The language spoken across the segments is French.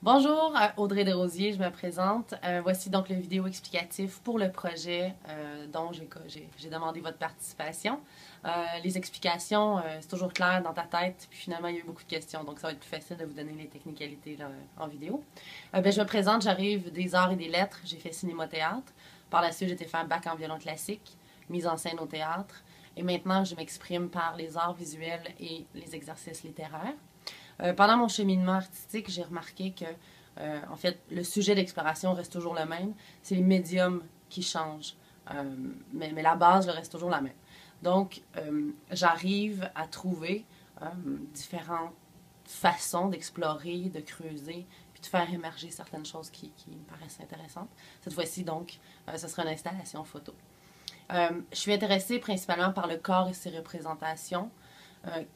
Bonjour, Audrey Desrosiers, je me présente. Voici donc le vidéo explicatif pour le projet dont j'ai demandé votre participation. Les explications, c'est toujours clair dans ta tête, puis finalement il y a eu beaucoup de questions, donc ça va être plus facile de vous donner les technicalités là, en vidéo. Je me présente, j'arrive des arts et des lettres, j'ai fait cinéma-théâtre. Par la suite, j'ai été faire un bac en violon classique, mise en scène au théâtre, et maintenant je m'exprime par les arts visuels et les exercices littéraires. Pendant mon cheminement artistique, j'ai remarqué que, en fait, le sujet d'exploration reste toujours le même. C'est les médiums qui changent. Mais la base reste toujours la même. Donc, j'arrive à trouver différentes façons d'explorer, de creuser, puis de faire émerger certaines choses qui me paraissent intéressantes. Cette fois-ci, donc, ce sera une installation photo. Je suis intéressée principalement par le corps et ses représentations.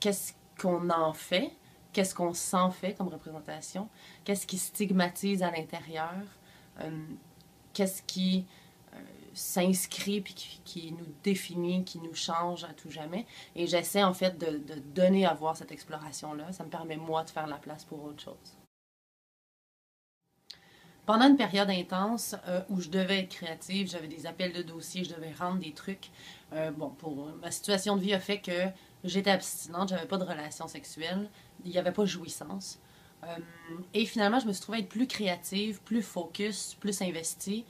Qu'est-ce qu'on en fait? Qu'est-ce qu'on s'en fait comme représentation? Qu'est-ce qui stigmatise à l'intérieur? Qu'est-ce qui s'inscrit puis qui nous définit, qui nous change à tout jamais? Et j'essaie en fait de donner à voir cette exploration-là. Ça me permet moi de faire la place pour autre chose. Pendant une période intense où je devais être créative, j'avais des appels de dossiers, je devais rendre des trucs. Pour ma situation de vie a fait que j'étais abstinente, j'avais pas de relation sexuelle, il n'y avait pas de jouissance. Et finalement, je me suis trouvée être plus créative, plus focus, plus investie,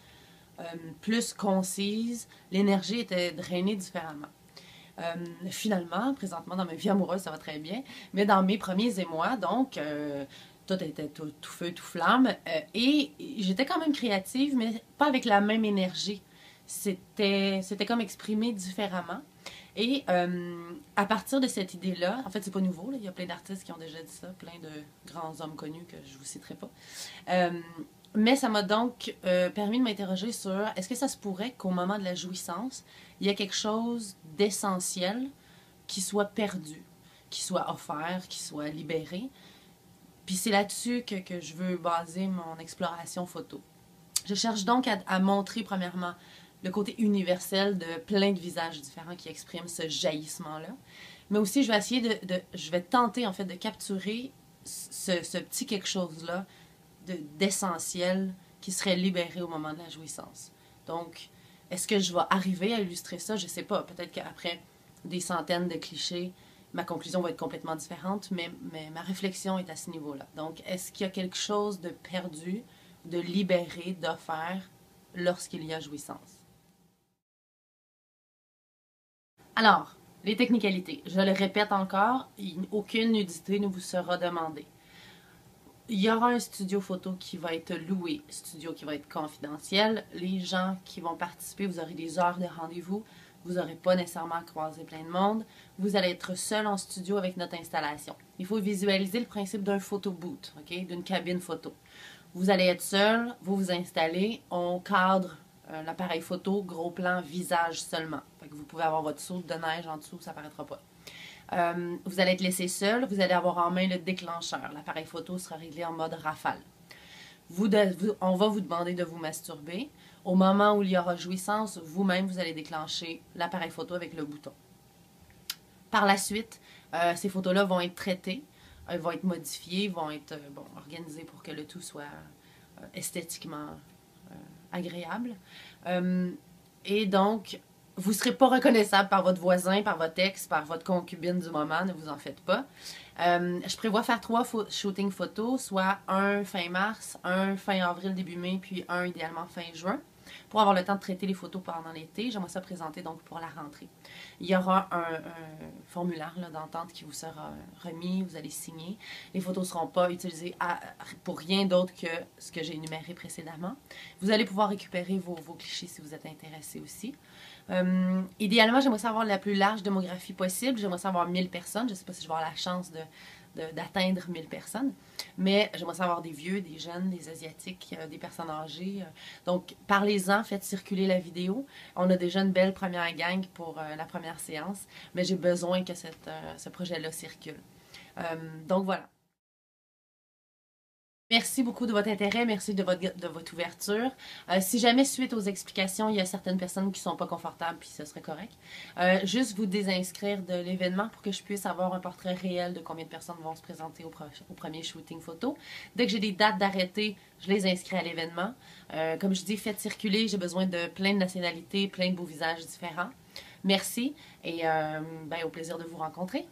plus concise. L'énergie était drainée différemment. Finalement, présentement, dans ma vie amoureuse, ça va très bien. Mais dans mes premiers émois, donc, tout était tout feu, tout flamme. Et j'étais quand même créative, mais pas avec la même énergie. C'était comme exprimé différemment. Et à partir de cette idée-là, en fait, c'est pas nouveau, là, il y a plein d'artistes qui ont déjà dit ça, plein de grands hommes connus que je vous citerai pas. Mais ça m'a donc permis de m'interroger sur est-ce que ça se pourrait qu'au moment de la jouissance, il y ait quelque chose d'essentiel qui soit perdu, qui soit offert, qui soit libéré. Puis c'est là-dessus que je veux baser mon exploration photo. Je cherche donc à montrer, premièrement, le côté universel de plein de visages différents qui expriment ce jaillissement-là. Mais aussi, je vais essayer je vais tenter, en fait, de capturer ce petit quelque chose-là d'essentiel qui serait libéré au moment de la jouissance. Donc, est-ce que je vais arriver à illustrer ça? Je sais pas. Peut-être qu'après des centaines de clichés, ma conclusion va être complètement différente, mais ma réflexion est à ce niveau-là. Donc, est-ce qu'il y a quelque chose de perdu, de libéré, d'offert lorsqu'il y a jouissance? Alors, les technicalités. Je le répète encore, aucune nudité ne vous sera demandée. Il y aura un studio photo qui va être loué, studio qui va être confidentiel. Les gens qui vont participer, vous aurez des heures de rendez-vous. Vous n'aurez pas nécessairement à croiser plein de monde. Vous allez être seul en studio avec notre installation. Il faut visualiser le principe d'un photo booth, okay? D'une cabine photo. Vous allez être seul, vous vous installez, on cadre l'appareil photo, gros plan, visage seulement. Fait que vous pouvez avoir votre soude de neige en dessous, ça ne paraîtra pas. Vous allez être laissé seul, vous allez avoir en main le déclencheur. L'appareil photo sera réglé en mode rafale. On va vous demander de vous masturber. Au moment où il y aura jouissance, vous-même, vous allez déclencher l'appareil photo avec le bouton. Par la suite, ces photos-là vont être traitées, vont être modifiées, vont être organisées pour que le tout soit esthétiquement agréable. Et donc, vous ne serez pas reconnaissable par votre voisin, par votre ex, par votre concubine du moment, ne vous en faites pas. Je prévois faire 3 shootings photos, soit un fin mars, un fin avril, début mai, puis un idéalement fin juin, pour avoir le temps de traiter les photos pendant l'été. J'aimerais ça présenter donc pour la rentrée. Il y aura un formulaire d'entente qui vous sera remis, vous allez signer. Les photos ne seront pas utilisées pour rien d'autre que ce que j'ai énuméré précédemment. Vous allez pouvoir récupérer vos clichés si vous êtes intéressé aussi. Idéalement, j'aimerais savoir la plus large démographie possible. J'aimerais savoir 1000 personnes. Je ne sais pas si je vais avoir la chance d'atteindre 1000 personnes. Mais j'aimerais savoir des vieux, des jeunes, des asiatiques, des personnes âgées. Donc, parlez-en, faites circuler la vidéo. On a déjà une belle première gang pour la première séance, mais j'ai besoin que ce projet-là circule. Donc, voilà. Merci beaucoup de votre intérêt, merci de votre ouverture. Si jamais, suite aux explications, il y a certaines personnes qui ne sont pas confortables, puis ce serait correct, juste vous désinscrire de l'événement pour que je puisse avoir un portrait réel de combien de personnes vont se présenter au premier shooting photo. Dès que j'ai des dates d'arrêté, je les inscris à l'événement. Comme je dis, faites circuler, j'ai besoin de plein de nationalités, plein de beaux visages différents. Merci et au plaisir de vous rencontrer.